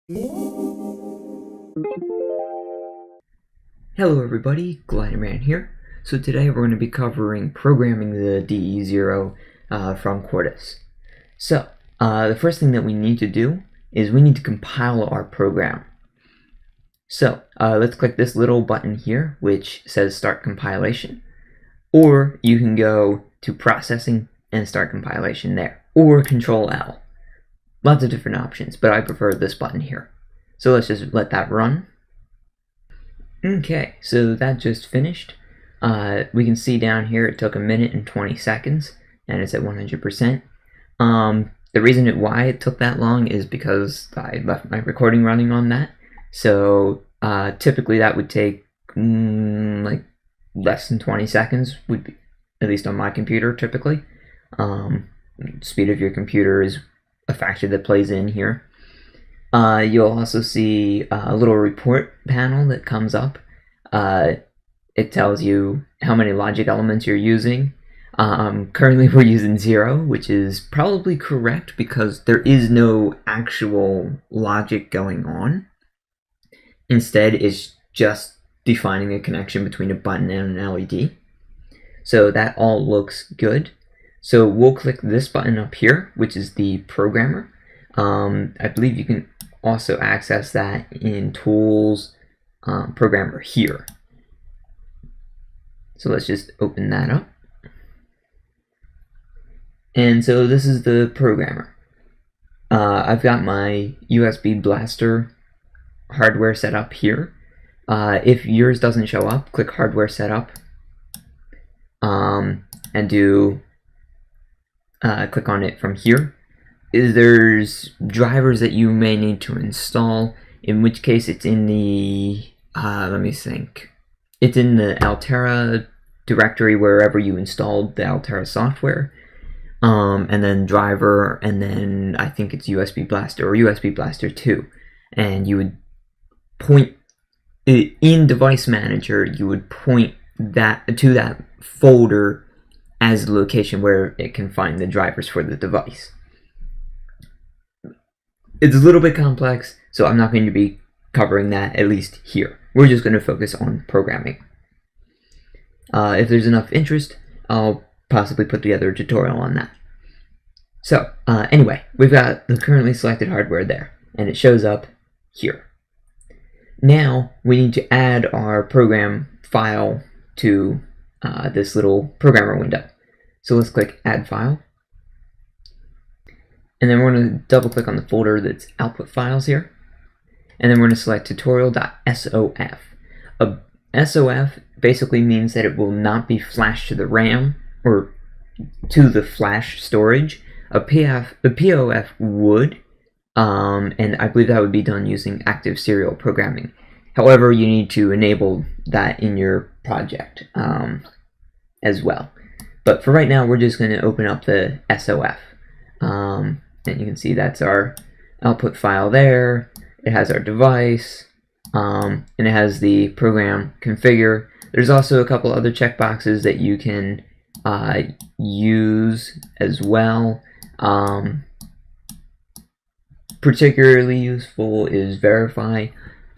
Hello everybody, Gliderman here. So today we're going to be covering programming the DE-0 from Quartus. So the first thing that we need to do is we need to compile our program. So let's click this little button here which says Start Compilation. Or you can go to Processing and Start Compilation there. Or Control L. Lots of different options, but I prefer this button here. So let's just let that run. Okay, so that just finished. We can see down here it took 1 minute and 20 seconds, and it's at 100%. The reason why it took that long is because I left my recording running on that. So typically that would take like less than 20 seconds, would be, at least on my computer typically. Speed of your computer is a factor that plays in here. You'll also see a little report panel that comes up. It tells you how many logic elements you're using. Currently we're using 0, which is probably correct because there is no actual logic going on. Instead, it's just defining a connection between a button and an LED. So that all looks good. So we'll click this button up here, which is the programmer. I believe you can also access that in Tools, Programmer here. So let's just open that up. And so this is the programmer. I've got my USB blaster hardware set up here. If yours doesn't show up, click Hardware Setup and click on it from here. There's drivers that you may need to install, in which case it's in the, let me think, it's in the Altera directory wherever you installed the Altera software, and then driver, and then I think it's USB Blaster or USB Blaster 2, and you would point, in Device Manager, you would point that to that folder as the location where it can find the drivers for the device. It's a little bit complex, so I'm not going to be covering that, at least here. We're just going to focus on programming. If there's enough interest, I'll possibly put together a tutorial on that. So, anyway, we've got the currently selected hardware there, and it shows up here. Now, we need to add our program file to this little programmer window. So let's click Add File. And then we're going to double click on the folder that's output files here. And then we're going to select tutorial.sof. A SOF basically means that it will not be flashed to the RAM or to the flash storage. A POF would, and I believe that would be done using active serial programming. However, you need to enable that in your project as well. But for right now, we're just going to open up the SOF. And you can see that's our output file there. It has our device, and it has the program configure. There's also a couple other checkboxes that you can use as well. Particularly useful is verify.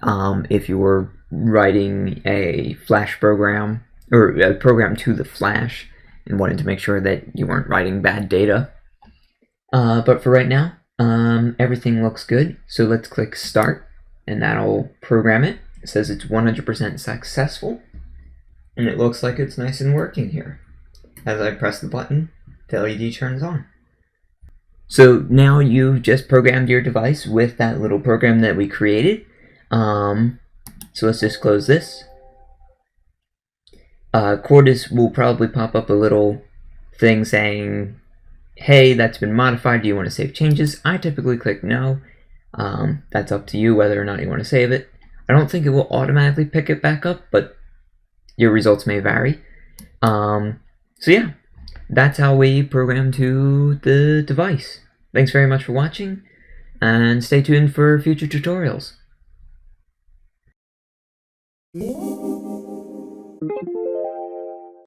If you were writing a flash program, or a program to the flash, and wanted to make sure that you weren't writing bad data. But for right now, everything looks good. So let's click Start, and that'll program it. It says it's 100% successful, and it looks like it's nice and working here. As I press the button, the LED turns on. So now you've just programmed your device with that little program that we created. So let's just close this. Quartus will probably pop up a little thing saying, hey, that's been modified, do you want to save changes? I typically click no. That's up to you whether or not you want to save it. I don't think it will automatically pick it back up, but your results may vary. So yeah, that's how we program to the device. Thanks very much for watching, and stay tuned for future tutorials.